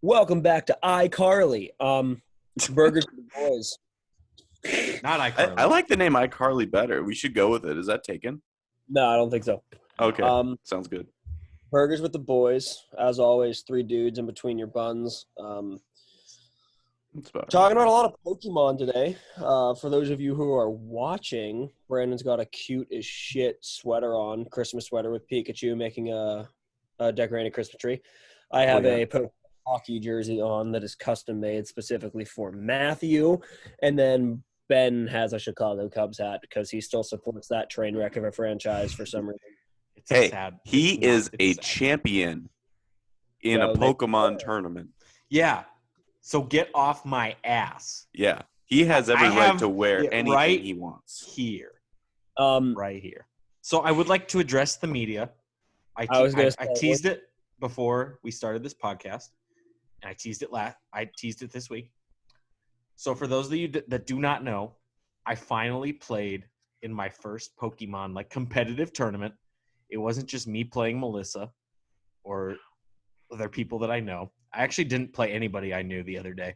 Welcome back to iCarly. Burgers for the boys. Not I iCarly. like the name iCarly better. We should go with it. Is that taken? No, I don't think so. Okay. Sounds good. Burgers with the boys. As always, 3 dudes in between your buns. That's about Talking about a lot of Pokemon today. For those of you who are watching, Brandon's got a cute as shit sweater on, Christmas sweater with Pikachu making a decorated Christmas tree. I have a Pokemon hockey jersey on that is custom made specifically for Matthew, and then Ben has a Chicago Cubs hat because he still supports that train wreck of a franchise for some reason. It's Hey, sad. he It's not- is a sad. champion in Well, a Pokemon tournament. Yeah. So get off my ass. Yeah. He has every I right have to wear it anything right he wants. Here. Um, Right here. So I would like to address the media. I teased it before we started this podcast. And I teased it this week. So for those of you that do not know, I finally played in my first Pokemon competitive tournament. It wasn't just me playing Melissa or other people that I know. I actually didn't play anybody I knew the other day,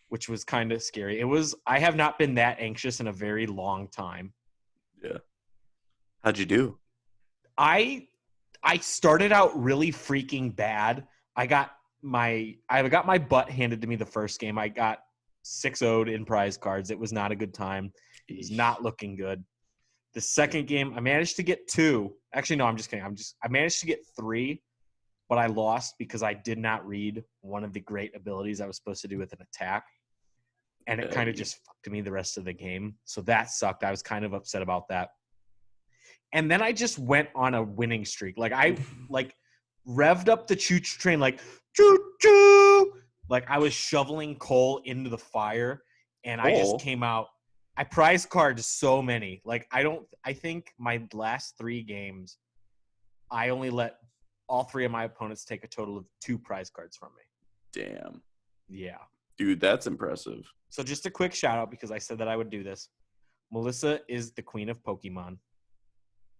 which was kind of scary. I have not been that anxious in a very long time. Yeah. How'd you do? I started out really freaking bad. I got my butt handed to me the first game. I got 6-0'd in prize cards. It was not a good time. It was not looking good. The second game, I managed to get 2. Actually, no, I'm just kidding. I managed to get 3, but I lost because I did not read one of the great abilities I was supposed to do with an attack. And it kind of just fucked me the rest of the game. So that sucked. I was kind of upset about that. And then I just went on a winning streak. I revved up the choo-choo train choo-choo. I was shoveling coal into the fire, and I just came out. I prize card so many. I think my last 3 games, I only let all 3 of my opponents take a total of 2 prize cards from me. Damn. Yeah. Dude, that's impressive. So just a quick shout out because I said that I would do this. Melissa is the queen of Pokemon.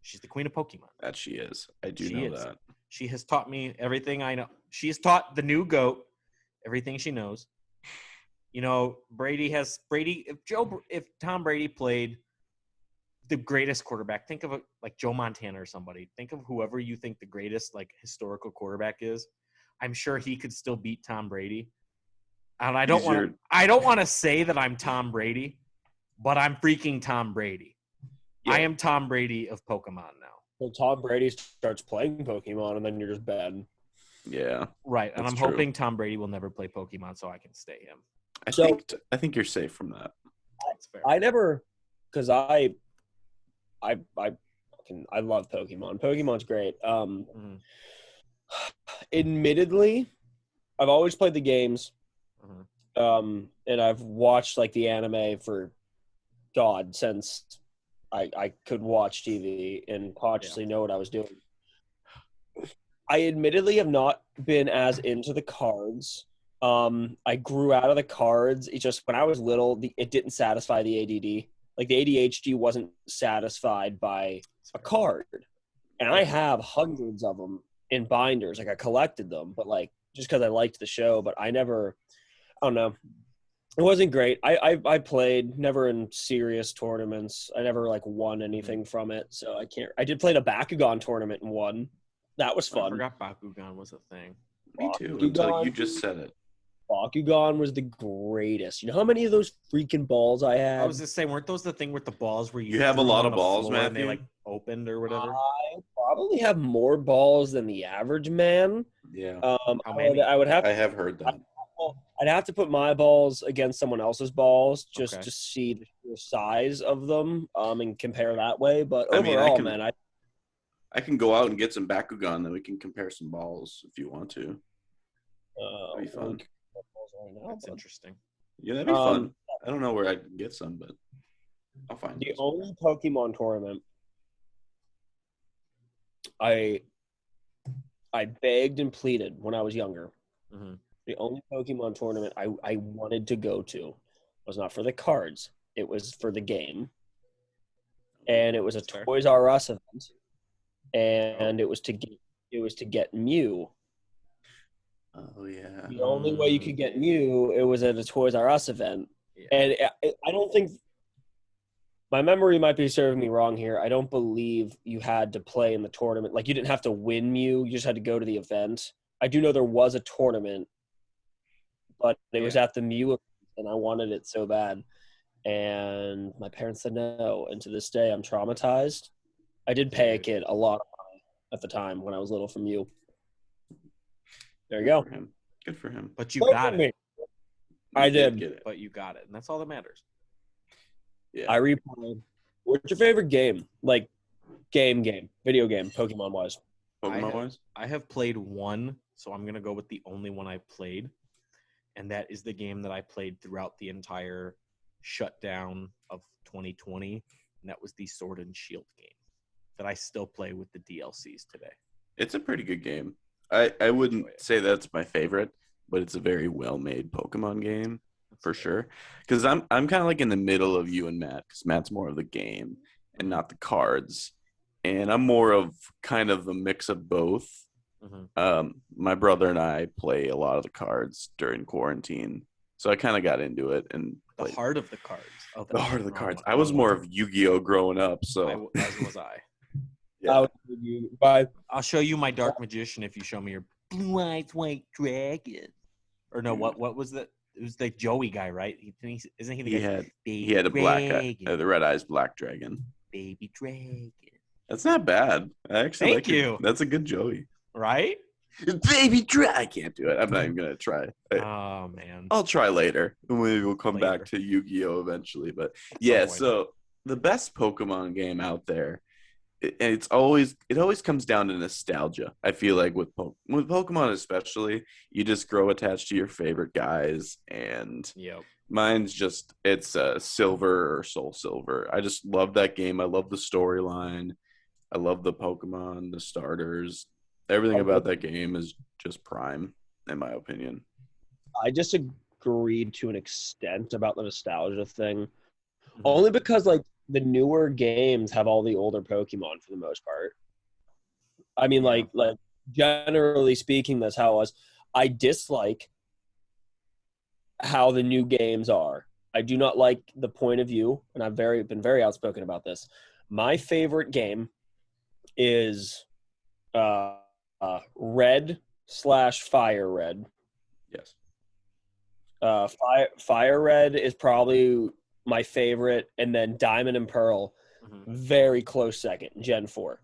She's the queen of Pokemon. That she is. I do know that. She has taught me everything I know. She has taught the new GOAT everything she knows. You know, if Tom Brady played the greatest quarterback, think of like Joe Montana or somebody. Think of whoever you think the greatest historical quarterback is. I'm sure he could still beat Tom Brady. And I don't want to say that I'm Tom Brady, but I'm freaking Tom Brady. Yeah. I am Tom Brady of Pokemon now. So Tom Brady starts playing Pokemon, and then you're just bad. Yeah. Right, and I'm hoping Tom Brady will never play Pokemon so I can stay him. I think you're safe from that. That's fair. I never, because I love Pokemon. Pokemon's great. Admittedly, I've always played the games. And I've watched the anime for since I could watch TV and consciously know what I was doing. I admittedly have not been as into the cards. I grew out of the cards. It's just when I was little, it didn't satisfy the ADD. The ADHD wasn't satisfied by a card. And I have hundreds of them in binders. I collected them, but just because I liked the show, but I don't know. It wasn't great. I played never in serious tournaments. I never won anything from it, so I can't. I did play the Bakugan tournament and won. That was fun. I forgot Bakugan was a thing. Me too. Until you just said it. Bakugan was the greatest. You know how many of those freaking balls I had? I was just saying, weren't those the thing with the balls where you have a lot of balls, man? They opened or whatever. I probably have more balls than the average man. Yeah. How many? I have heard that. I'd have to put my balls against someone else's balls just to see the size of them and compare that way. But overall, I can go out and get some Bakugan, then we can compare some balls if you want to. That'd be fun. That's interesting. Yeah, that'd be fun. I don't know where I can get some, but I'll find the only Pokemon tournament I begged and pleaded when I was younger. Mm-hmm. The only Pokemon tournament I wanted to go to was not for the cards. It was for the game. And it was a Toys R Us event. And it was to get Mew. Oh yeah. The only way you could get Mew, it was at a Toys R Us event. Yeah. And I don't think my memory might be serving me wrong here. I don't believe you had to play in the tournament. Like, you didn't have to win Mew. You just had to go to the event. I do know there was a tournament, but it was at the Mew event, and I wanted it so bad. And my parents said no. And to this day, I'm traumatized. I did pay a kid a lot of money at the time when I was little from Mew. There you go. Good for him. But you got it. I did get it. But you got it, and that's all that matters. Yeah. I replay. What's your favorite game? Like, video game, Pokemon-wise. Pokemon-wise? I have played one, so I'm going to go with the only one I've played, and that is the game that I played throughout the entire shutdown of 2020, and that was the Sword and Shield game that I still play with the DLCs today. It's a pretty good game. I wouldn't say that's my favorite, but it's a very well-made Pokemon game for sure. Because I'm kind of like in the middle of you and Matt, because Matt's more of the game and not the cards, and I'm more of kind of a mix of both. Mm-hmm. My brother and I play a lot of the cards during quarantine, so I kind of got into it and the heart of the cards. Oh, the heart of the cards. I was more of Yu-Gi-Oh growing up, so as was I. Yeah. I'll show you my Dark Magician if you show me your Blue-Eyed White Dragon. Or no, what was that? It was the Joey guy, right? Isn't he the guy? He had a black eye, the red eyes black dragon. Baby dragon. That's not bad. I actually Thank you. That's a good Joey. Right? Baby dragon. I can't do it. I'm not even gonna try. Oh man. I'll try later. Maybe we'll come back to Yu-Gi-Oh eventually. But yeah, so the best Pokemon game out there. It always comes down to nostalgia. I feel like with Pokemon especially, you just grow attached to your favorite guys, and mine's just it's Silver or Soul Silver. I just love that game. I love the storyline. I love the Pokemon, the starters. Everything about that game is just prime, in my opinion. I disagree to an extent about the nostalgia thing, only because like the newer games have all the older Pokemon for the most part. I mean, like generally speaking, that's how it was. I dislike how the new games are. I do not like the point of view, and I've been very outspoken about this. My favorite game is Red/Fire Red. Yes. Fire Red is probably my favorite, and then Diamond and Pearl, very close second, Gen 4.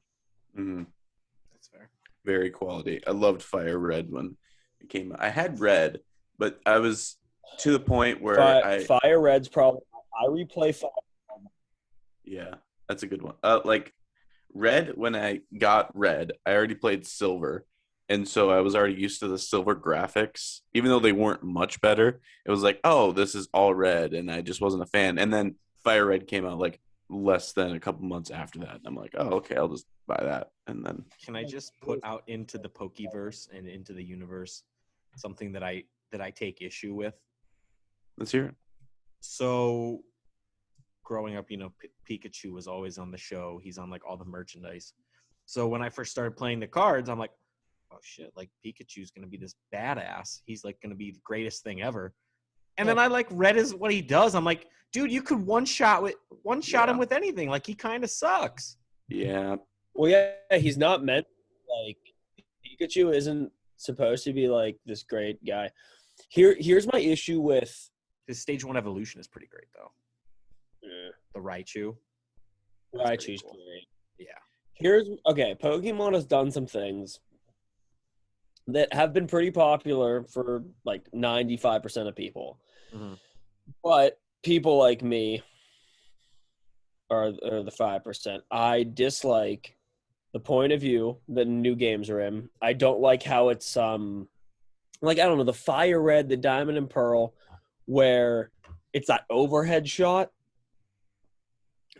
Mm-hmm. That's fair. Very quality. I loved Fire Red when it came out. I had Red, but I was to the point where Fire Red's probably I replay Fire. Yeah, that's a good one. Like Red, when I got Red, I already played Silver. And so I was already used to the Silver graphics, even though they weren't much better. It was like, oh, this is all red, and I just wasn't a fan. And then Fire Red came out like less than a couple months after that. And I'm like, oh, okay, I'll just buy that. And then can I just put out into the Pokeverse and into the universe something that I take issue with? Let's hear it. So growing up, Pikachu was always on the show. He's on like all the merchandise. So when I first started playing the cards, I'm like, oh shit, like Pikachu's gonna be this badass. He's like gonna be the greatest thing ever. And then I like read what he does. I'm like, dude, you could one shot him with anything. Like he kind of sucks. Yeah. Well, yeah, he's not meant like Pikachu isn't supposed to be like this great guy. Here's my issue with his stage 1 evolution is pretty great though. Yeah. The Raichu. Raichu's cool. Great. Yeah. Pokemon has done some things that have been pretty popular for like 95% of people. Mm-hmm. But people like me are the 5%. I dislike the point of view that new games are in. I don't like how it's like, I don't know, the Fire Red, the Diamond and Pearl, where it's that overhead shot.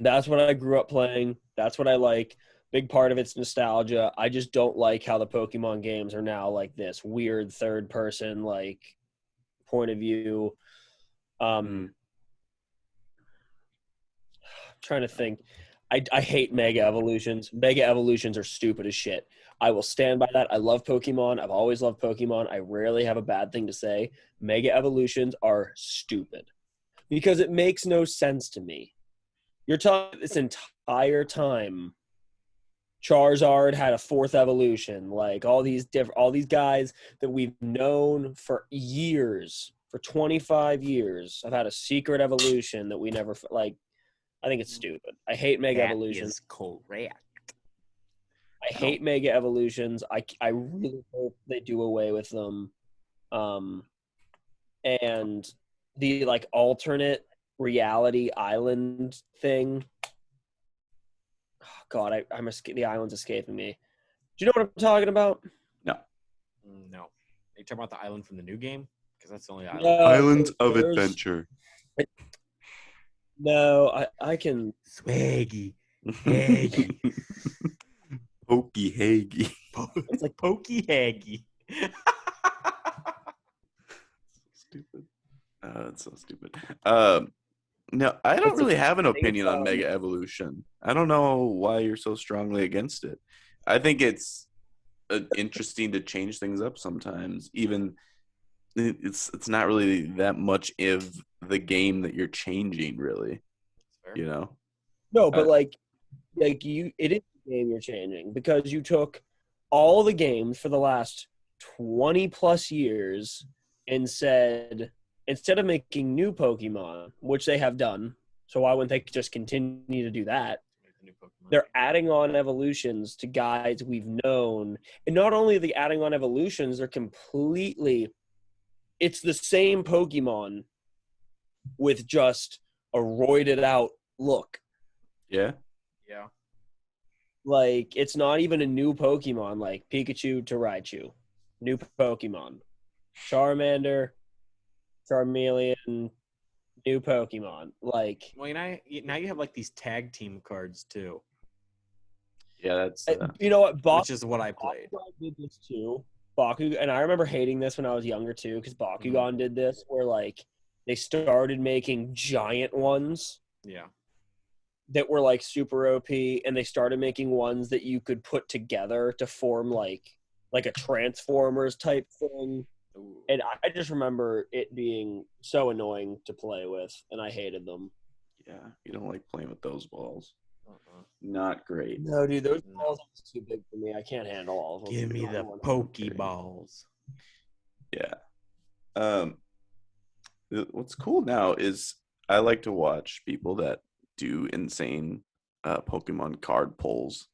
That's what I grew up playing. That's what I like. Big part of it's nostalgia. I just don't like how the Pokemon games are now like this weird third person like point of view. I'm trying to think. I hate Mega Evolutions. Mega Evolutions are stupid as shit. I will stand by that. I love Pokemon. I've always loved Pokemon. I rarely have a bad thing to say. Mega Evolutions are stupid because it makes no sense to me. You're talking this entire time. Charizard had a 4th evolution. Like all these guys that we've known for years, for 25 years, have had a secret evolution that we never like. I think it's stupid. I hate Mega Evolutions. That is correct. I hate Mega Evolutions. I really hope they do away with them. And the like alternate reality island thing. Oh, God, the island's escaping me. Do you know what I'm talking about? No. No. Are you talking about the island from the new game? Because that's the only island. Islands of Adventure. No, I can. Swaggy. Haggy. Pokey Haggy. It's like Pokey Haggy. Stupid. It's so stupid. No, I don't really have an opinion on Mega Evolution. I don't know why you're so strongly against it. I think it's interesting to change things up sometimes. Even it's not really that much of the game that you're changing, really. You know? No, but it is the game you're changing because you took all the games for the last 20 plus years and said, instead of making new Pokemon, which they have done, so why wouldn't they just continue to do that? They're adding on evolutions to guys we've known. And not only are they adding on evolutions, they're completely – it's the same Pokemon with just a roided out look. Yeah? Yeah. Like, it's not even a new Pokemon like Pikachu to Raichu. New Pokemon. Charmander, Charmeleon, new Pokemon. Like, well, now you have like these tag team cards too. Yeah, that's you know what, which is what I played. Bakugan did this too. Bakugan, and I remember hating this when I was younger too, because Bakugan did this, where like they started making giant ones. Yeah. That were like super OP, and they started making ones that you could put together to form like a Transformers type thing. Ooh. And I just remember it being so annoying to play with, and I hated them. Yeah, you don't like playing with those balls. Not great. No, dude, those balls are too big for me. I can't handle all of them. Give me the Pokeballs. Yeah. What's cool now is I like to watch people that do insane Pokemon card pulls.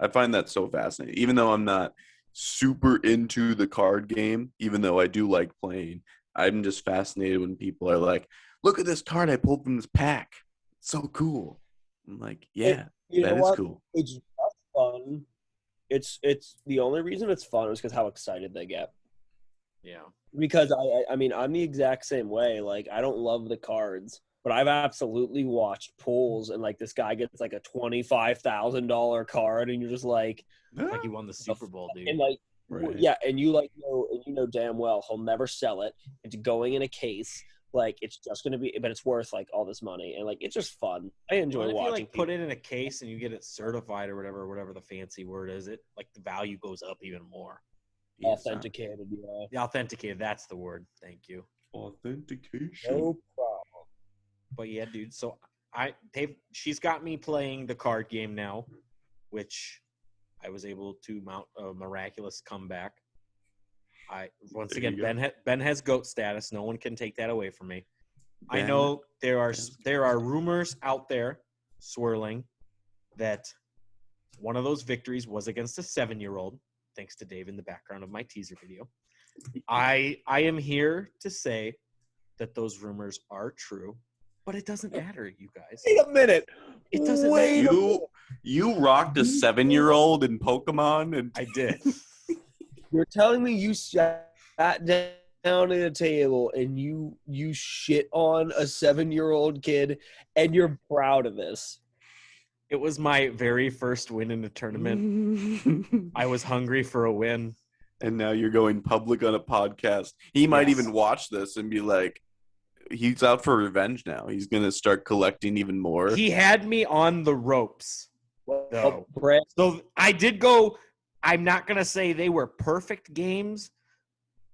I find that so fascinating. Even though I'm not super into the card game, even though I do like playing, I'm just fascinated when people are like, look at this card I pulled from this pack. It's so cool. I'm like, yeah, that is cool. It's just fun. It's the only reason it's fun is because how excited they get. Yeah. Because I mean, I'm the exact same way. Like, I don't love the cards, but I've absolutely watched pulls, and like this guy gets like a $25,000 card, and you're just like he won the Super Bowl, dude. And like, right. Yeah, and you know damn well he'll never sell it. It's going in a case. Like, it's just gonna be, but it's worth like all this money, and like it's just fun. I enjoy watching. If you like put it in a case and you get it certified or whatever the fancy word is, it like the value goes up even more. Authenticated, yeah. The authenticated, that's the word. Thank you. Authentication. No problem. But yeah, dude. So she's got me playing the card game now, which I was able to mount a miraculous comeback. Ben has GOAT status. No one can take that away from me. I know there are rumors out there swirling that one of those victories was against a 7-year-old. Thanks to Dave in the background of my teaser video. I am here to say that those rumors are true, but it doesn't matter, you guys. Wait a minute. It doesn't matter. You rocked a 7-year-old in Pokemon, and I did. You're telling me you sat down at a table and you shit on a 7-year-old kid, and you're proud of this? It was my very first win in a tournament. I was hungry for a win. And now you're going public on a podcast. He might even watch this and be like, he's out for revenge now. He's going to start collecting even more. He had me on the ropes. Well, Brett. So I I'm not going to say they were perfect games,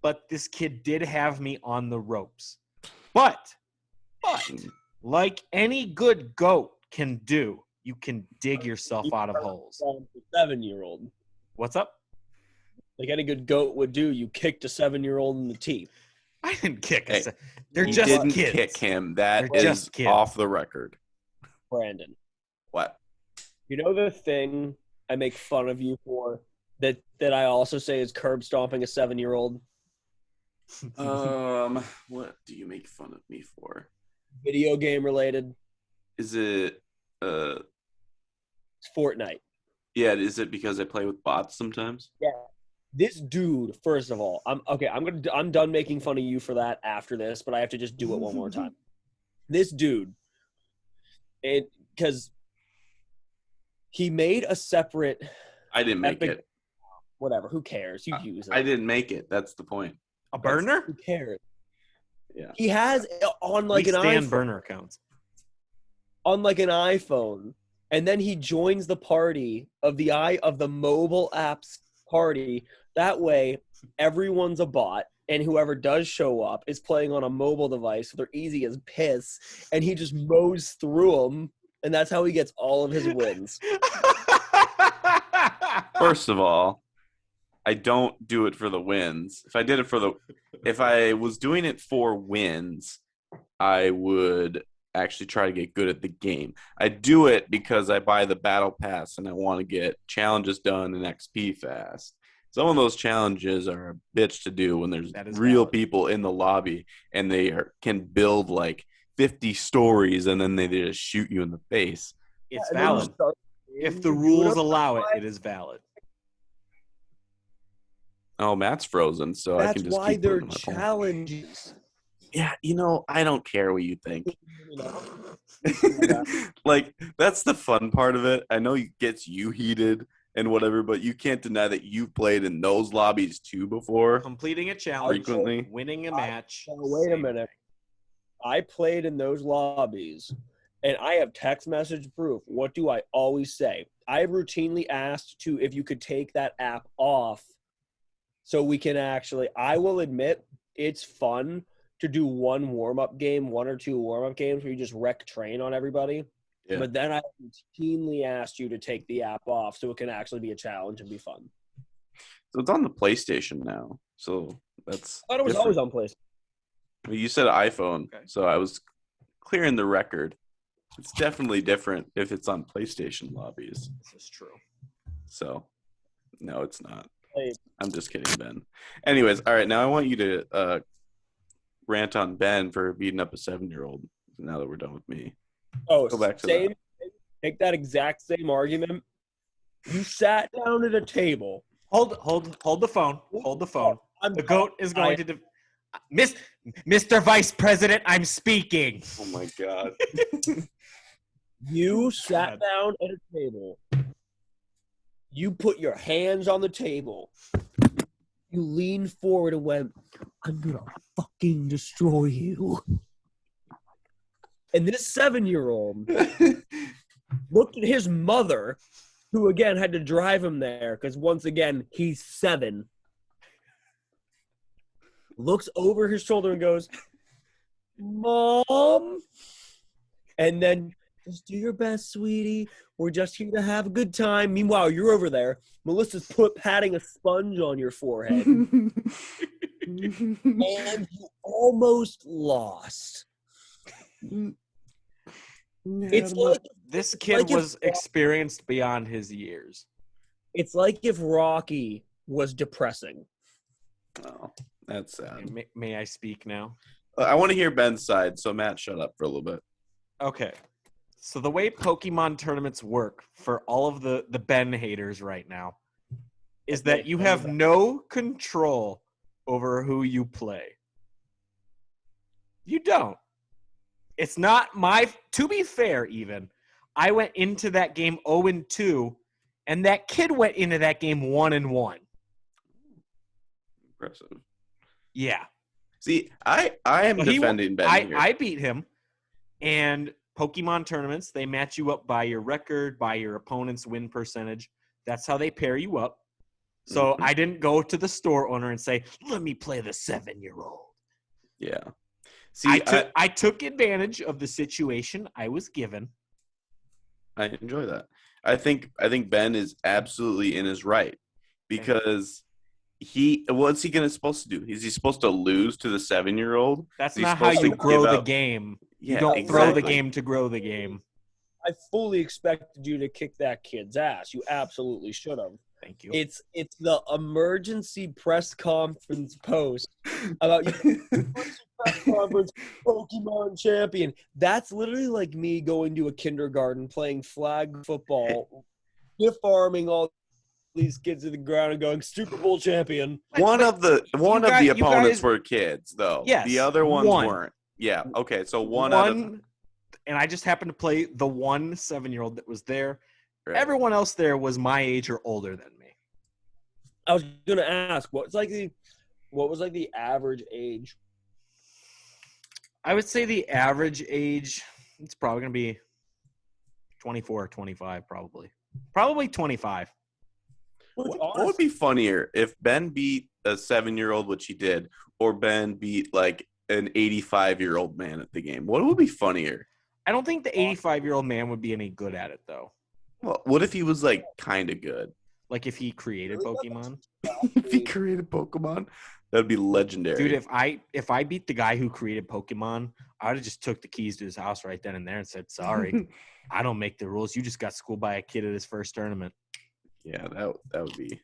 but this kid did have me on the ropes. But like any good goat can do, you can dig yourself out of holes. 7-year-old. What's up? Like any good goat would do, you kicked a 7-year-old in the teeth. I didn't kick Hey, They're you just didn't kids. kick him. That They're is just kids. off the record. Brandon. What? You know the thing I make fun of you for that I also say is curb stomping a 7-year-old? What do you make fun of me for? Video game related. Is it It's Fortnite. Yeah, is it because I play with bots sometimes? Yeah. This dude, first of all, I'm done making fun of you for that after this, but I have to just do it one more time. This dude, because he made a separate. I didn't make it. Whatever, who cares? You use it. I didn't make it. That's the point. A burner? Who cares? Yeah. He has on like an iPhone. Burner accounts. On like an iPhone, and then he joins the party of the mobile apps party. That way, everyone's a bot, and whoever does show up is playing on a mobile device, so they're easy as piss, and he just mows through them, and that's how he gets all of his wins. First of all, I don't do it for the wins. If I was doing it for wins, I would actually try to get good at the game. I do it because I buy the battle pass and I want to get challenges done and XP fast. Some of those challenges are a bitch to do when there's real people in the lobby and they can build like 50 stories and then they just shoot you in the face. It's valid. If the rules allow it, it is valid. Oh, Matt's frozen, so I can just keep they're putting my challenges. Yeah, I don't care what you think. Like, that's the fun part of it. I know it gets you heated and whatever, but you can't deny that you've played in those lobbies too before. Completing a challenge, frequently, winning a match. Wait a minute. I played in those lobbies, and I have text message proof. What do I always say? I have routinely asked if you could take that app off so we can actually – I will admit it's fun to do one or two warm-up games where you just wreck train on everybody. Yeah. But then I routinely asked you to take the app off so it can actually be a challenge and be fun. So it's on the PlayStation now. So that's I thought it was always on PlayStation. Well, you said iPhone, okay. So I was clearing the record. It's definitely different if it's on PlayStation lobbies. This is true. So, no, it's not. I'm just kidding, Ben. Anyways, all right, now I want you to rant on Ben for beating up a 7-year-old now that we're done with me. Oh, go back to that. Take that exact same argument. You sat down at a table. Hold the phone. Hold the phone. The goat is going to Mr. Vice President, I'm speaking. Oh my God. You sat down at a table. You put your hands on the table. You leaned forward and went, I'm going to fucking destroy you. And this 7-year-old looked at his mother, who, again, had to drive him there because, once again, he's 7. Looks over his shoulder and goes, Mom? And then, just do your best, sweetie. We're just here to have a good time. Meanwhile, you're over there. Melissa's patting a sponge on your forehead. And you almost lost. It's like this kid was experienced beyond his years. It's like if Rocky was depressing. Oh, that's sad. May I speak now? I want to hear Ben's side, so Matt, shut up for a little bit. Okay. So the way Pokemon tournaments work for all of the Ben haters right now is that you have no control over who you play. You don't. It's not to be fair even, I went into that game 0-2, and that kid went into that game 1-1. Impressive. Yeah. See, I am defending Ben here. I beat him, and Pokemon tournaments, they match you up by your record, by your opponent's win percentage. That's how they pair you up. So I didn't go to the store owner and say, let me play the 7-year-old. Yeah. See, I took advantage of the situation I was given. I enjoy that. I think Ben is absolutely in his right because what's he supposed to do? Is he supposed to lose to the 7-year-old? That's not how you grow the game. Yeah, you don't exactly. throw the game to grow the game. I fully expected you to kick that kid's ass. You absolutely should have. Thank you. It's the emergency press conference post about press conference Pokemon champion. That's literally like me going to a kindergarten playing flag football, gift farming all these kids to the ground and going Super Bowl champion. One of the opponents were kids, though. Yes, the other ones weren't. Yeah. Okay. So one and I just happened to play the one 7-year-old that was there. Right. Everyone else there was my age or older than me. I was gonna ask, what was the average age? I would say the average age, it's probably gonna be 24 or 25, probably 25. What would be funnier if Ben beat a 7-year-old, which he did, or Ben beat like an 85-year-old man at the game? What would be funnier? I don't think the 85-year-old man would be any good at it, though. Well, what if he was like kind of good? Like if he created Pokemon? If he created Pokemon, that'd be legendary. Dude, if I beat the guy who created Pokemon, I would have just took the keys to his house right then and there and said, sorry, I don't make the rules. You just got schooled by a kid at his first tournament. Yeah, that would be.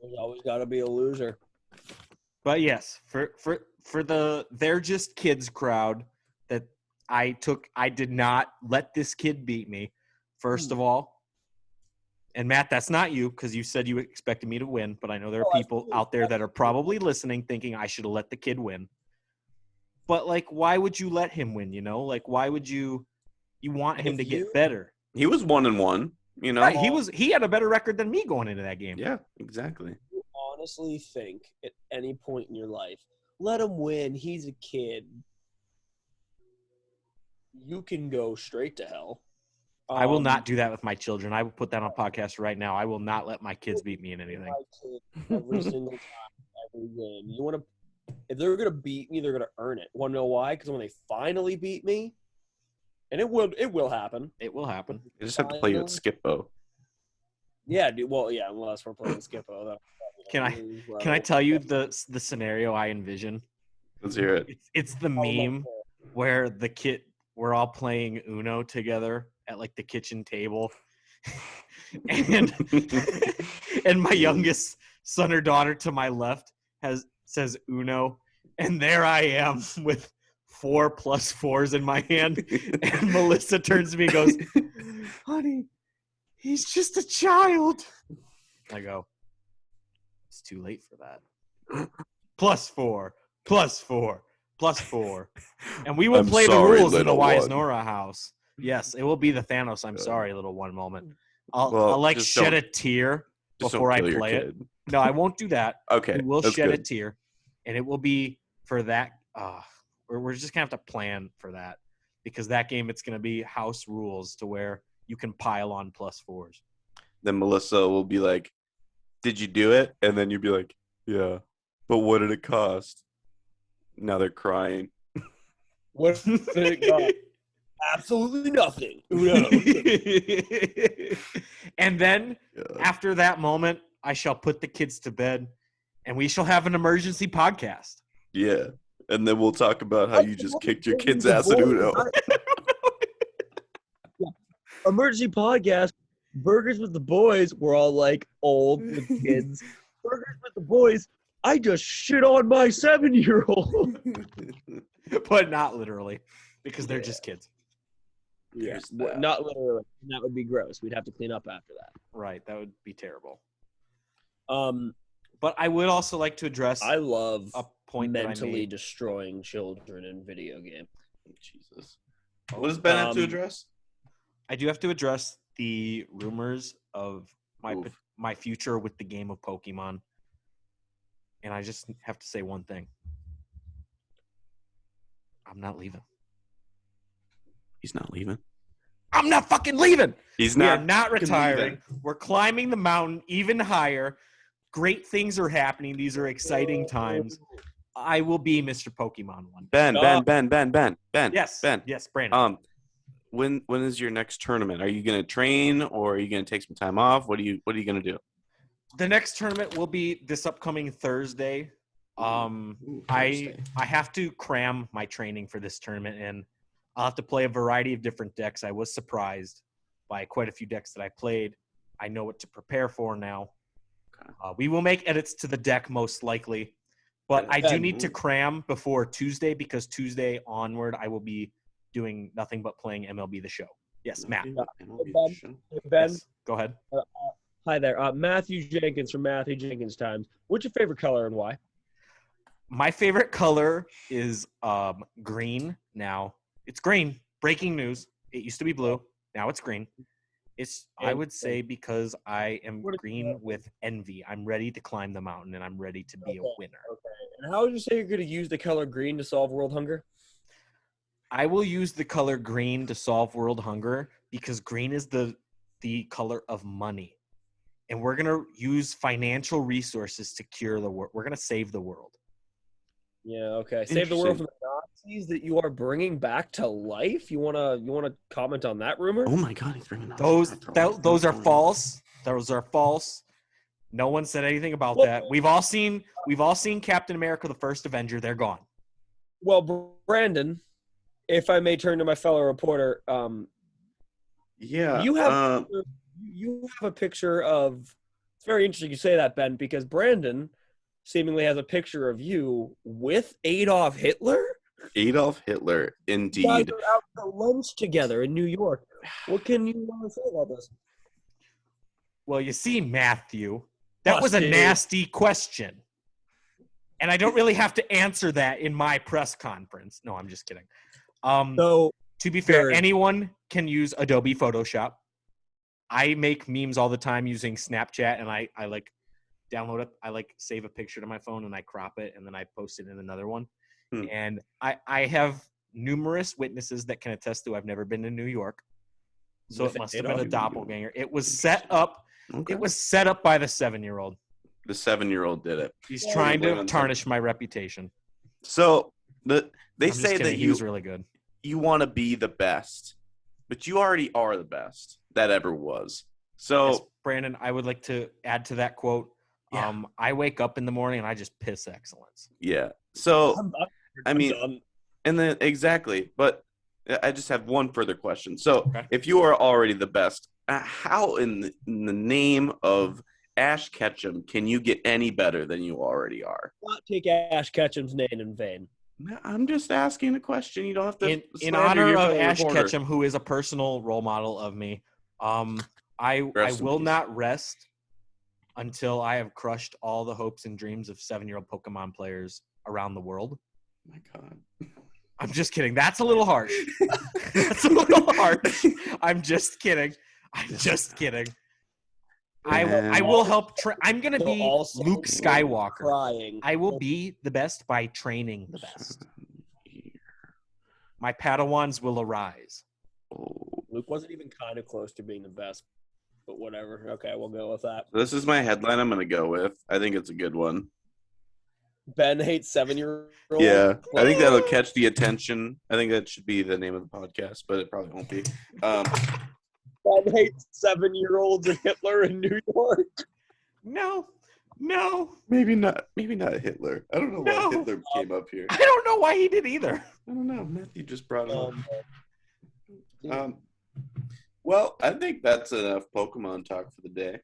There's always got to be a loser. But yes, for the they're just kids crowd that I did not let this kid beat me, first of all. And Matt, that's not you because you said you expected me to win, but I know there are people out there that are probably listening thinking I should have let the kid win. But like, why would you let him win? You know, like why would you want him to get better? He was 1-1. You know, right, he had a better record than me going into that game. Yeah, exactly. You honestly think at any point in your life, let him win. He's a kid. You can go straight to hell. I will not do that with my children. I will put that on podcast right now. I will not let my kids beat me in anything. My kid every single time, every game. You want to? If they're gonna beat me, they're gonna earn it. Want to know why? Because when they finally beat me, and it will happen. It will happen. You just have to play with Skippo. Yeah, dude. Well, yeah, unless we're playing Skippo. Can I tell you the scenario I envision? Let's hear it. It's the meme where we're all playing Uno together at like the kitchen table, and my youngest son or daughter to my left says Uno, and there I am with 4 plus 4s in my hand, and Melissa turns to me and goes, "Honey, he's just a child." I go, "It's too late for that." +4, +4, +4, and we will play the rules in the Wise Nora house. Yes, it will be the Thanos "I'm sorry, little one" moment. I'll shed a tear before I play it. No, I won't do that. Okay, we'll shed a tear, and it will be for that. We're just gonna have to plan for that because that game it's gonna be house rules to where you can pile on +4s. Then Melissa will be like, "Did you do it?" And then you'll be like, "Yeah, but what did it cost?" Now they're crying. What did it cost? Absolutely nothing. Uno. And then after that moment, I shall put the kids to bed, and we shall have an emergency podcast. Yeah, and then we'll talk about how you just kicked your kid's ass at Uno. Emergency podcast. Burgers with the boys. We're all like old with kids. Burgers with the boys. I just shit on my 7-year-old. But not literally, because they're just kids. Yeah, not literally. That would be gross. We'd have to clean up after that. Right, that would be terrible. But I would also like to address. I love a point mentally destroying children in video games. Jesus. What does Ben have to address? I do have to address the rumors of my future with the game of Pokemon. And I just have to say one thing. I'm not leaving. He's not leaving? I'm not fucking leaving. He's We not are not fucking retiring. leaving. We're climbing the mountain even higher. Great things are happening. These are exciting times. I will be Mr. Pokemon one. Ben. Yes. Ben. Yes, Brandon. When is your next tournament? Are you gonna train or are you gonna take some time off? What are you gonna do? The next tournament will be this upcoming Thursday. I have to cram my training for this tournament, and I'll have to play a variety of different decks. I was surprised by quite a few decks that I played. I know what to prepare for now. We will make edits to the deck most likely, but I do need to cram before Tuesday because Tuesday onward I will be doing nothing but playing MLB The Show. Yes, Matt. Ben, Yes, go ahead. Hi there. Matthew Jenkins from Matthew Jenkins Times. What's your favorite color and why? My favorite color is green now. It's green. Breaking news. It used to be blue. Now it's green. I would say because I am green with envy. I'm ready to climb the mountain, and I'm ready to be a winner. Okay. And how would you say you're going to use the color green to solve world hunger? I will use the color green to solve world hunger because green is the color of money. And we're going to use financial resources to cure the world. We're going to save the world. Yeah, okay. Save the world from the Nazis that you are bringing back to life? You wanna comment on that rumor? Oh my God, he's bringing those are false. Those are false. No one said anything about that. We've all seen Captain America: The First Avenger. They're gone. Well, Brandon, if I may turn to my fellow reporter, yeah, you have a picture of. It's very interesting you say that, Ben, because Brandon seemingly has a picture of you with Adolf Hitler. Adolf Hitler, indeed. You guys are out to lunch together in New York. What can you say about this? Well, you see, Matthew, that was a nasty question. And I don't really have to answer that in my press conference. No, I'm just kidding. So, to be fair, anyone can use Adobe Photoshop. I make memes all the time using Snapchat, and I like download it. I like save a picture to my phone, and I crop it, and then I post it in another one. And I have numerous witnesses that can attest to I've never been to New York. So it must have been a doppelganger. It was set up. Okay. It was set up by the 7-year-old. The 7-year-old did it. He's trying to tarnish my reputation. So they say that he was really good. You want to be the best, but you already are the best that ever was. So, yes, Brandon, I would like to add to that quote. Yeah. I wake up in the morning and I just piss excellence. Yeah. So, I mean, and then exactly, but I just have one further question. So, if you are already the best, how in the name of Ash Ketchum can you get any better than you already are? Not take Ash Ketchum's name in vain. I'm just asking a question. You don't have to. In honor of Ash Ketchum, who is a personal role model of me, I will not rest until I have crushed all the hopes and dreams of 7-year-old Pokemon players around the world. Oh my God. I'm just kidding. That's a little harsh. That's a little harsh. I'm just kidding. I will help. I'm going to be Luke Skywalker. Crying. I will be the best by training the best. My Padawans will arise. Luke wasn't even kind of close to being the best, but whatever. Okay, we'll go with that. This is my headline I'm going to go with. I think it's a good one. Ben hates 7-year-olds. Yeah, I think that'll catch the attention. I think that should be the name of the podcast, but it probably won't be. Ben hates 7-year-olds and Hitler in New York. No. Maybe not Hitler. I don't know why Hitler came up here. I don't know why he did either. I don't know. Matthew just brought it up. Well, I think that's enough Pokemon talk for the day.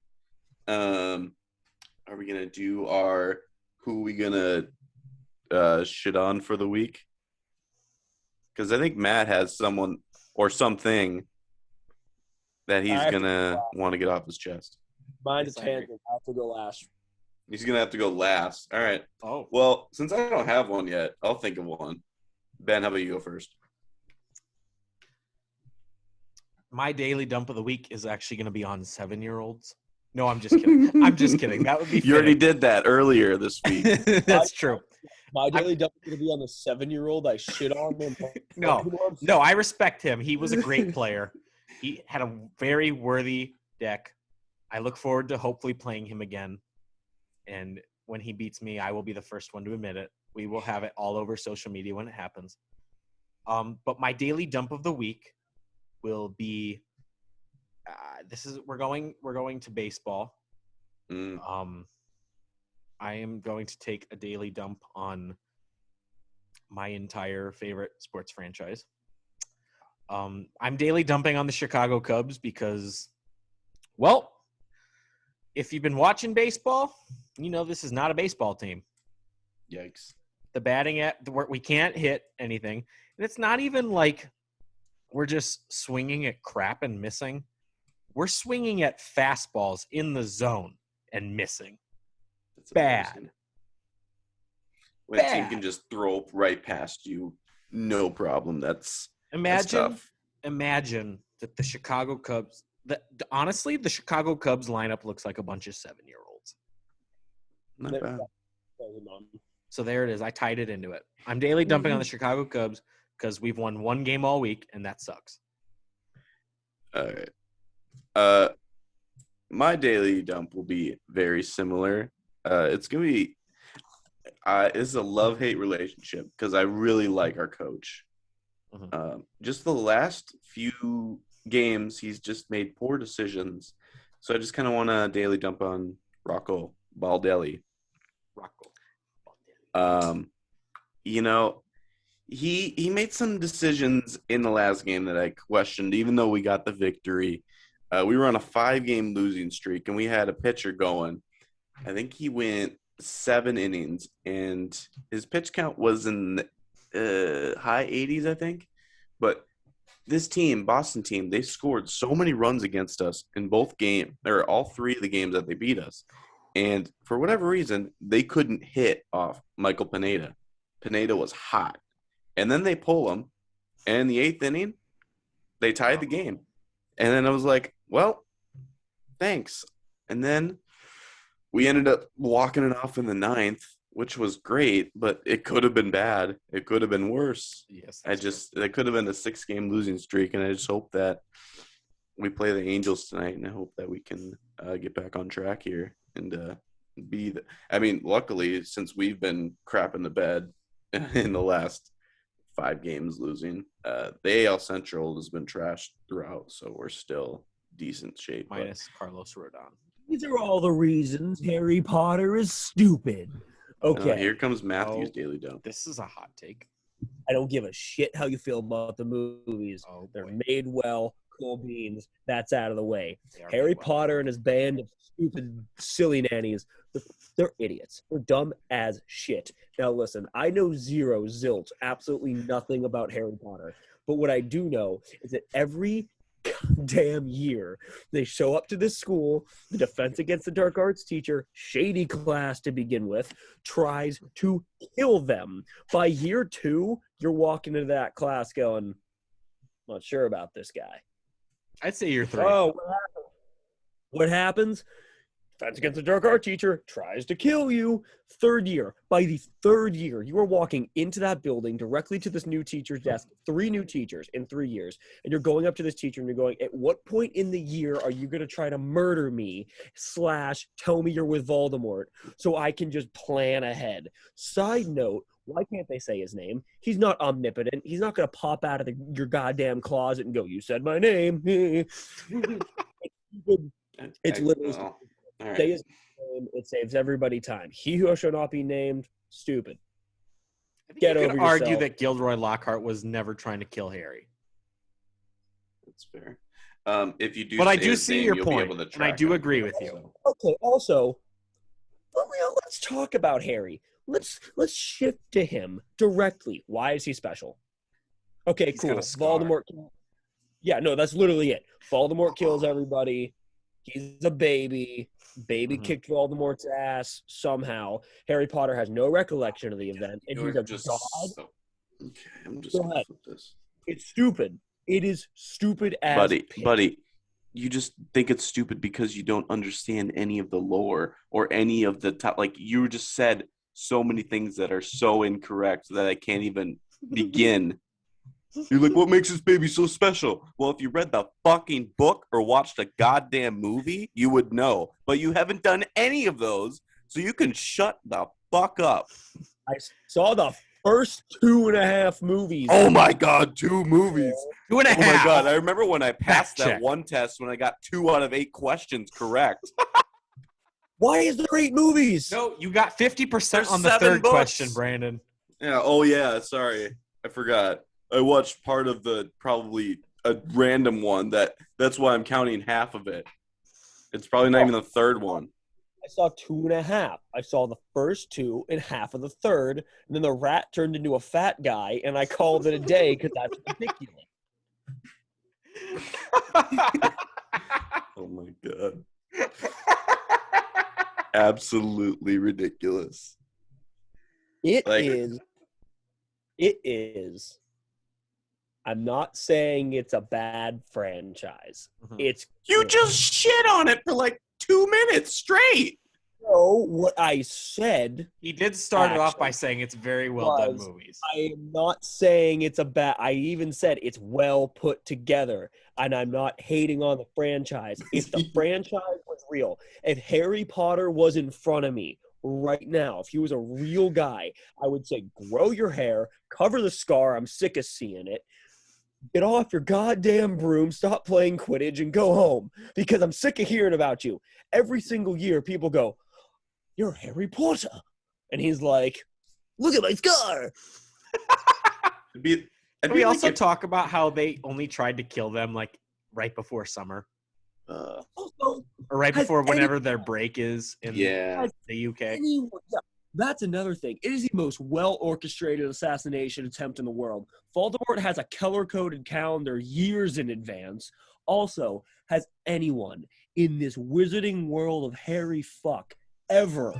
Are we gonna do our who we gonna shit on for the week? Because I think Matt has someone or something that he's gonna want to get off his chest. Mine's a tangent. I have to go last. He's gonna have to go last. All right. Oh. Well, since I don't have one yet, I'll think of one. Ben, how about you go first? My daily dump of the week is actually going to be on 7-year-olds. No, I'm just kidding. That would be You already did that earlier this week. That's true. My daily dump is going to be on the 7-year-old I shit on. No, I respect him. He was a great player. He had a very worthy deck. I look forward to hopefully playing him again. And when he beats me, I will be the first one to admit it. We will have it all over social media when it happens. But my daily dump of the week will be we're going to baseball. I am going to take a daily dump on my entire favorite sports franchise. I'm daily dumping on the Chicago Cubs because, well, if you've been watching baseball, you know this is not a baseball team. Yikes. The batting we can't hit anything. And it's not even like we're just swinging at crap and missing. We're swinging at fastballs in the zone and missing. That's bad. Amazing. When a team can just throw right past you, no problem. That's tough. Imagine that the Chicago Cubs. Honestly, the Chicago Cubs lineup looks like a bunch of 7-year-olds. Not bad. So there it is. I tied it into it. I'm daily dumping on the Chicago Cubs because we've won one game all week, and that sucks. All right. My daily dump will be very similar. It's gonna be. It's a love-hate relationship because I really like our coach. Just the last few games, he's just made poor decisions. So I just kind of want to daily dump on Rocco Baldelli. You know, he made some decisions in the last game that I questioned, even though we got the victory. We were on a 5-game losing streak, and we had a pitcher going. I think he went 7 innings, and his pitch count was in the high 80s, I think. But this team, Boston team, they scored so many runs against us in both games, or all 3 of the games that they beat us. And for whatever reason, they couldn't hit off Michael Pineda. Pineda was hot. And then they pull him, and in the 8th inning, they tied the game. And then I was like, well, thanks. And then we ended up walking it off in the 9th, which was great, but it could have been bad. It could have been worse. Yes. It could have been a 6-game losing streak, and I just hope that we play the Angels tonight, and I hope that we can get back on track here and luckily, since we've been crapping the bed in the last 5 games losing, the AL Central has been trashed throughout, so we're still decent shape. Minus Carlos Rodon. These are all the reasons Harry Potter is stupid. Okay. Here comes Matthew's daily dump. This is a hot take. I don't give a shit how you feel about the movies. They're made well, cool beans. That's out of the way. Harry Potter and his band of stupid, silly nannies, they're idiots. They're dumb as shit. Now, listen, I know zilch, absolutely nothing about Harry Potter. But what I do know is that every damn year they show up to this school, the defense against the dark arts teacher, shady class to begin with, tries to kill them. By year 2, you're walking into that class going, not sure about this guy. I'd say year 3. Oh, what happens? Defense against the dark art teacher tries to kill you. 3rd year. By the 3rd year, you are walking into that building directly to this new teacher's desk. 3 new teachers in 3 years. And you're going up to this teacher and you're going, at what point in the year are you going to try to murder me / tell me you're with Voldemort so I can just plan ahead? Side note, why can't they say his name? He's not omnipotent. He's not going to pop out of your goddamn closet and go, you said my name. It's literally... All right. Say his name, it saves everybody time. He who shall not be named, stupid. Get over yourself. Argue that Gilderoy Lockhart was never trying to kill Harry. That's fair. If you do, but I do see your point, and I do agree with you. Okay. Also, let's talk about Harry. Let's shift to him directly. Why is he special? Okay, He's cool. Voldemort. Yeah, no, that's literally it. Voldemort kills everybody. He's a baby. Baby kicked Voldemort's ass somehow. Harry Potter has no recollection of the event, and he's a god. Okay, I'm just gonna flip this. It's stupid. It is stupid as buddy. You just think it's stupid because you don't understand any of the lore or any of the like. You just said so many things that are so incorrect that I can't even begin You're like, what makes this baby so special? Well, if you read the fucking book or watched a goddamn movie, you would know. But you haven't done any of those, so you can shut the fuck up. I saw the first 2.5 movies. Oh my God, 2 movies. 2.5. Oh my God, I remember when I passed Fact check. that one test when I got 2 out of 8 questions correct. Why is there 8 movies? No, you got 50% There's on the 7 third books. question, Brandon. Yeah, oh yeah, sorry. I forgot. I watched part of the probably a random one that's why I'm counting half of it. It's probably not even the third one. I saw 2.5. I saw the first 2 and half of the third, and then the rat turned into a fat guy, and I called it a day because that's ridiculous. Oh my God. Absolutely ridiculous. It is. I'm not saying it's a bad franchise. It's You good. just shit on it for like 2 minutes straight. No, what I said. He did start it off by saying it's very well done movies. I am not saying it's a bad. I even said it's well put together, and I'm not hating on the franchise. If the franchise was real, if Harry Potter was in front of me right now, if he was a real guy, I would say grow your hair, cover the scar. I'm sick of seeing it. Get off your goddamn broom, stop playing Quidditch, and go home because I'm sick of hearing about you. Every single year, people go, "You're Harry Potter," and he's like, "Look at my scar." We also talk about how they only tried to kill them like right before summer, or right before whenever their break is in the UK. That's another thing. It is the most well-orchestrated assassination attempt in the world. Voldemort has a color-coded calendar years in advance. Also, has anyone in this wizarding world of Harry fuck ever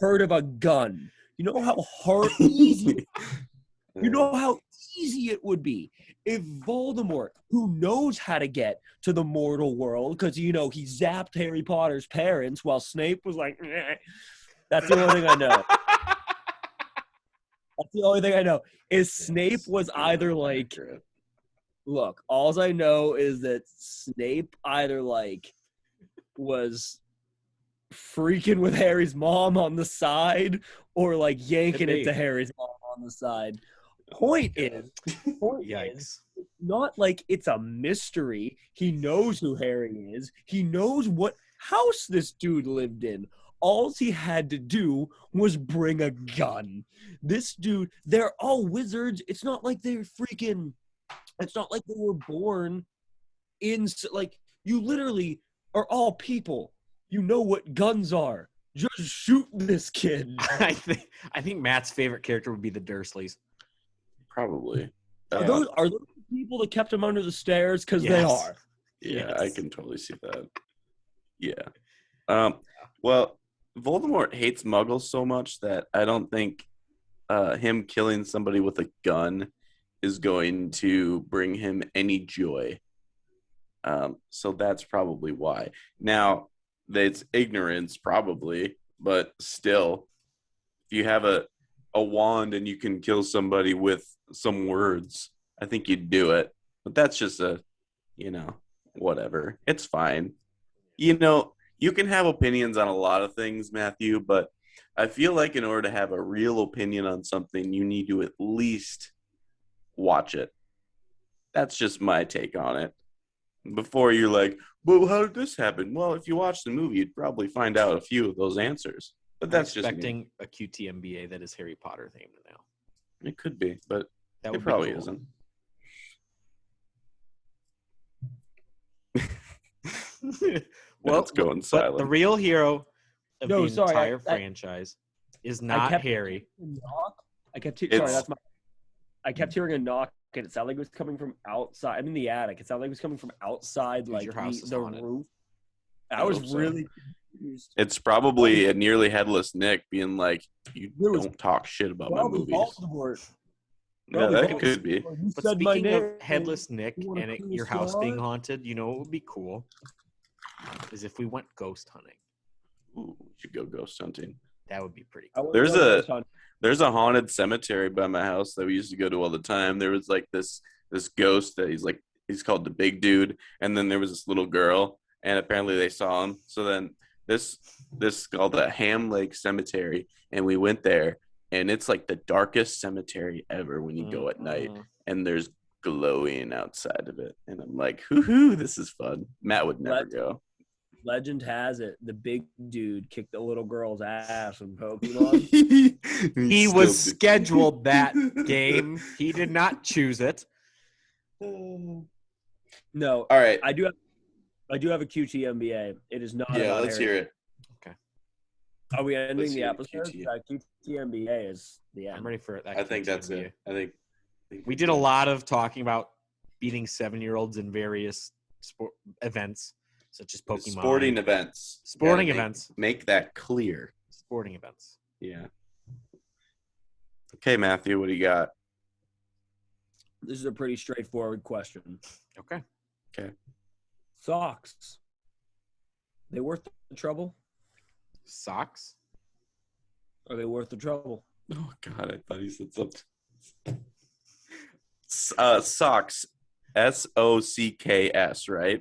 heard of a gun? You know how easy it would be if Voldemort, who knows how to get to the mortal world, because he zapped Harry Potter's parents while Snape was like, "Meh." That's the only thing I know. That's the only thing I know. Is Snape was either like, look, all I know is that Snape either like was freaking with Harry's mom on the side or like yanking it to Harry's mom on the side. Point is, not like it's a mystery. He knows who Harry is. He knows what house this dude lived in. All he had to do was bring a gun. This dude, they're all wizards. It's not like they're freaking, it's not like they were born in, like, you literally are all people. You know what guns are. Just shoot this kid. I think Matt's favorite character would be the Dursleys. Probably. Are those the people that kept him under the stairs? Because they are. Yeah, I can totally see that. Yeah. Well, Voldemort hates Muggles so much that I don't think him killing somebody with a gun is going to bring him any joy. So that's probably why. Now, it's ignorance, probably, but still, if you have a wand and you can kill somebody with some words, I think you'd do it. But that's just whatever. It's fine. You can have opinions on a lot of things, Matthew, but I feel like in order to have a real opinion on something, you need to at least watch it. That's just my take on it. Before you're like, well, how did this happen? Well, if you watch the movie, you'd probably find out a few of those answers. But that's just expecting a QTMBA that is Harry Potter themed now. It could be, but it probably isn't. Well, it's going silent. The real hero of the entire franchise is not Harry. I kept hearing a knock, and it sounded like it was coming from outside. I'm in the attic. It sounded like it was coming from outside, like your house the roof. I was really confused. It's probably a nearly headless Nick being like, "You don't talk shit about my movies." Yeah, that could be. But speaking of headless Nick and your house being haunted, you know what would be cool? Is if we went ghost hunting. Ooh, we should go ghost hunting. That would be pretty cool. There's a haunted cemetery by my house that we used to go to all the time. There was like this this ghost that he's called the big dude, and then there was this little girl, and apparently they saw him. So then this is called the Ham Lake Cemetery, and we went there, and it's like the darkest cemetery ever when you go at night, and there's glowing outside of it, and I'm like, hoo, this is fun. Matt would never go. Legend has it the big dude kicked the little girl's ass in Pokemon. He was scheduled that game. He did not choose it. No. All right. I do have a QT MBA. It is not. Yeah, let's hear it. Okay. Are we ending the episode? QT MBA is the end. I'm ready for it. I think that's it. I think we did a lot of talking about beating 7-year-olds in various sport events, such as Pokemon. Sporting events. Events. Make that clear. Sporting events. Yeah. Okay, Matthew, what do you got? This is a pretty straightforward question. Okay. Socks. They worth the trouble? Socks? Are they worth the trouble? Oh, God, I thought you said something. Socks. SOCKS, right?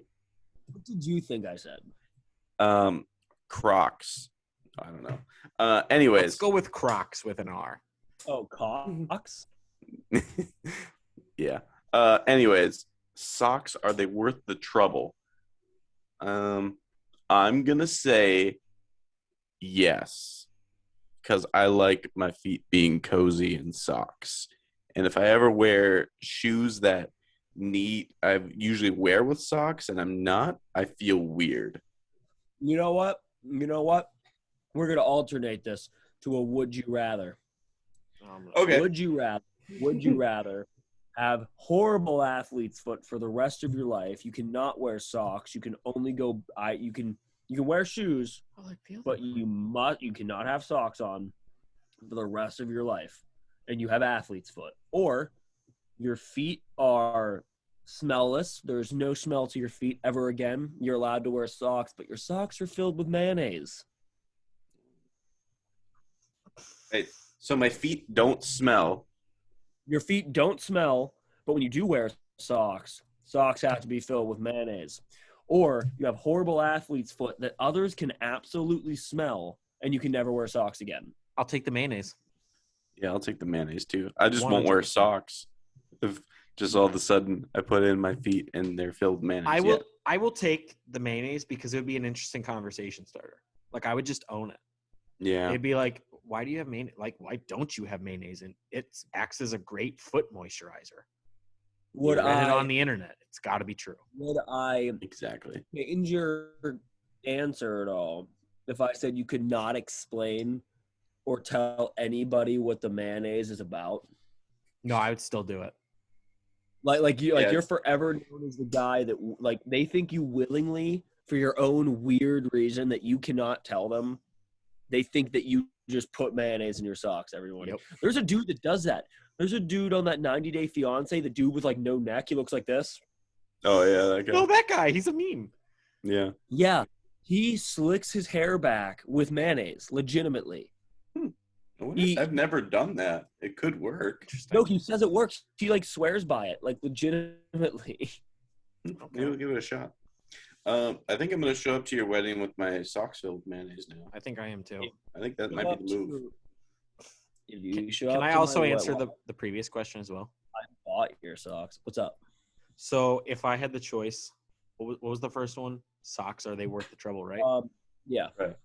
What did you think I said? Crocs. I don't know. Anyways. Let's go with Crocs with an R. Oh, Cox? Yeah. Anyways, socks, are they worth the trouble? I'm going to say yes, because I like my feet being cozy in socks. And if I ever wear shoes that I usually wear with socks and I'm not, I feel weird. You know what? We're going to alternate this to a would you rather. Okay. Would you rather have horrible athlete's foot for the rest of your life? You cannot wear socks. You can only go you can wear shoes, but you cannot have socks on for the rest of your life, and you have athlete's foot. Or your feet are smellless. There's no smell to your feet ever again. You're allowed to wear socks, but your socks are filled with mayonnaise. Hey, so my feet don't smell. Your feet don't smell, but when you do wear socks have to be filled with mayonnaise. Or you have horrible athlete's foot that others can absolutely smell, and you can never wear socks again. I'll take the mayonnaise. Yeah, I'll take the mayonnaise too. I just won't wear socks. If just all of a sudden I put in my feet and they're filled with mayonnaise. I will take the mayonnaise because it would be an interesting conversation starter. Like, I would just own it. Yeah. It'd be like, why do you have mayonnaise? Like, why don't you have mayonnaise? And it acts as a great foot moisturizer. Would I read it I on the internet? It's got to be true. Would I Exactly change your answer at all if I said you could not explain or tell anybody what the mayonnaise is about? No, I would still do it. You're forever known as the guy that like they think you willingly for your own weird reason that you cannot tell them. They think that you just put mayonnaise in your socks every morning. Yep. There's a dude that does that. There's a dude on that 90 Day Fiance, the dude with like no neck. He looks like this. Oh yeah, that guy. No, that guy. He's a meme. Yeah. Yeah. He slicks his hair back with mayonnaise, legitimately. I've never done that. It could work. No, he says it works. He like swears by it, like legitimately. Okay. We'll give it a shot. I think I'm going to show up to your wedding with my socks filled with mayonnaise now. I think I am too. I think that might be the move. Can I also answer the previous question as well? I bought your socks. What's up? So if I had the choice, what was the first one? Socks, are they worth the trouble, right? Yeah. Right.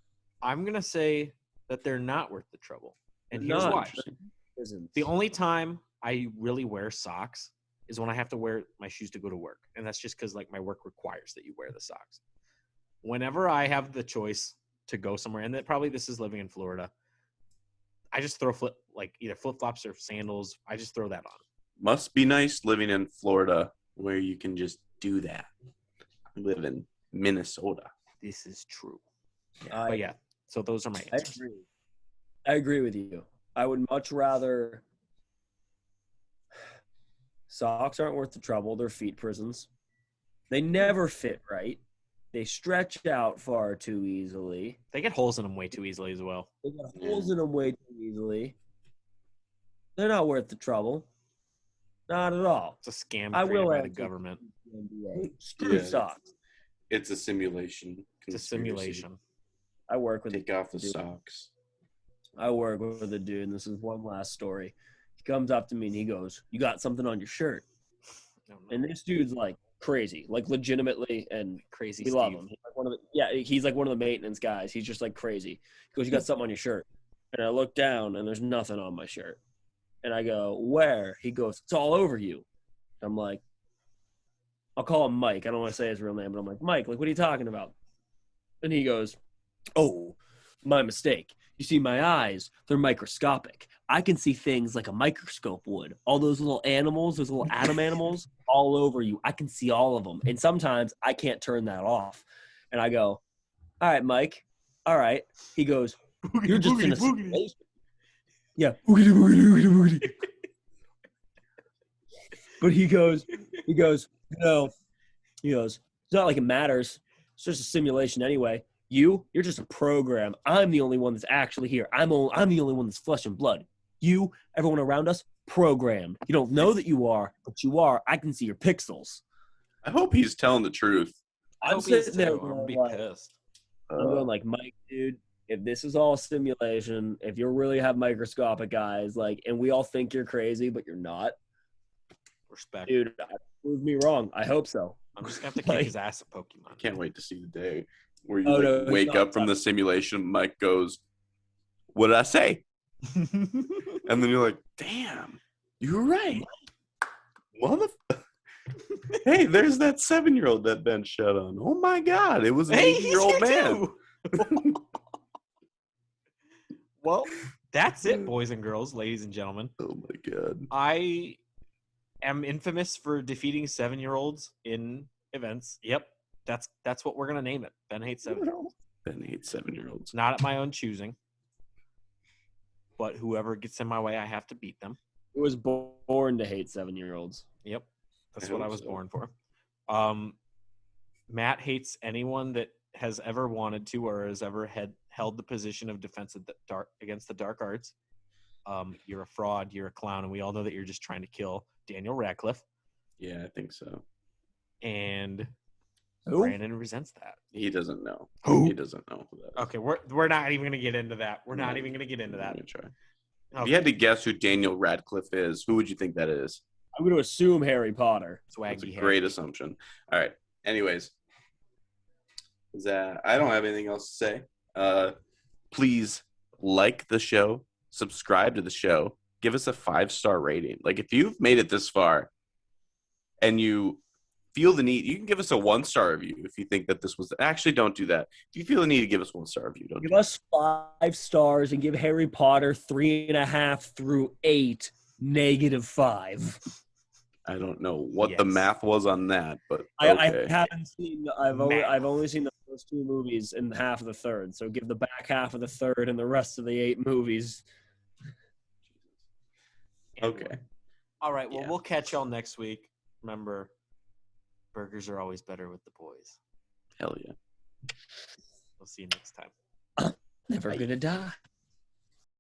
I'm going to say that they're not worth the trouble. And here's why. The only time I really wear socks is when I have to wear my shoes to go to work. And that's just because like my work requires that you wear the socks. Whenever I have the choice to go somewhere, and this is living in Florida, I just throw either flip-flops or sandals. I just throw that on. Must be nice living in Florida where you can just do that. I live in Minnesota. This is true. But yeah, so those are my answers. I agree with you. I would much rather socks aren't worth the trouble. They're feet prisons. They never fit right. They stretch out far too easily. They get holes in them way too easily as well. They get holes in them way too easily. They're not worth the trouble. Not at all. It's a scam I created will by the answer government. the NBA. Screw socks. It's a simulation. It's a simulation. I work with Take off the socks. I work with a dude, and this is one last story. He comes up to me and he goes, "You got something on your shirt?" And this dude's like crazy, like legitimately, and Crazy we Steve. love him. He's like one of the maintenance guys. He's just like crazy. He goes, "You got something on your shirt?" And I look down, and there's nothing on my shirt. And I go, "Where?" He goes, "It's all over you." I'm like, I'll call him Mike. I don't want to say his real name, but I'm like, "Mike, like, what are you talking about?" And he goes, "Oh, my mistake. You see, my eyes, they're microscopic. I can see things like a microscope would. All those little animals, those little atom animals, all over you. I can see all of them. And sometimes I can't turn that off." And I go, "All right, Mike. All right." He goes, "You're just in a simulation." Yeah. Boogity, boogity, boogity, boogity. But he goes, "No." He goes, "It's not like it matters. It's just a simulation anyway. You're just a program. I'm the only one that's actually here. I'm the only one that's flesh and blood. You, everyone around us, programmed. You don't know that you are, but you are. I can see your pixels." I hope he's telling the truth. I'm sitting there I'm gonna be like, pissed. I'm going like, "Mike, dude, if this is all simulation, if you really have microscopic eyes, like, and we all think you're crazy, but you're not, Respect. dude, prove me wrong. I hope so." I'm just gonna have to kick his ass at Pokemon. I can't wait to see the day where you wake up from the simulation. Mike goes, "What did I say?" And then you're like, "Damn, you were right, mother." Hey, there's that 7-year-old that Ben shut on. Oh my God, it was an 80-year-old man. Well, that's it, boys and girls, ladies and gentlemen. Oh my God. I am infamous for defeating 7-year-olds in events. Yep, that's what we're gonna name it. Ben hates 7-year-olds. Ben hates 7-year-olds. Not at my own choosing, but whoever gets in my way, I have to beat them. He was born to hate 7-year-olds. Yep, that's what I was born for. Matt hates anyone that has ever wanted to or has ever held the position of defense against the dark arts. You're a fraud. You're a clown, and we all know that you're just trying to kill Daniel Radcliffe. Yeah, I think so. And Who? Brandon resents that. He doesn't know. Who? He doesn't know who that is. Okay, we're not even gonna get into that. We're not even gonna get into that. Let me try. Okay. If you had to guess who Daniel Radcliffe is, who would you think that is? I'm going to assume Harry Potter. That's a Swaggy great Harry. assumption. All right. Anyways, I don't have anything else to say. Please like the show, subscribe to the show, give us a 5-star rating. Like, if you've made it this far and you feel the need, you can give us a 1-star review if you think that this was. Actually, don't do that. If you feel the need to give us 1-star review, don't Give do us 5 stars and give Harry Potter 3.5 through 8 -5. I don't know what the math was on that, but okay. I haven't seen. I've only seen the first 2 movies and half of the third. So give the back half of the third and the rest of the 8 movies. Okay. All right. Well, we'll catch y'all next week. Remember, burgers are always better with the boys. Hell yeah. We'll see you next time. Never gonna die.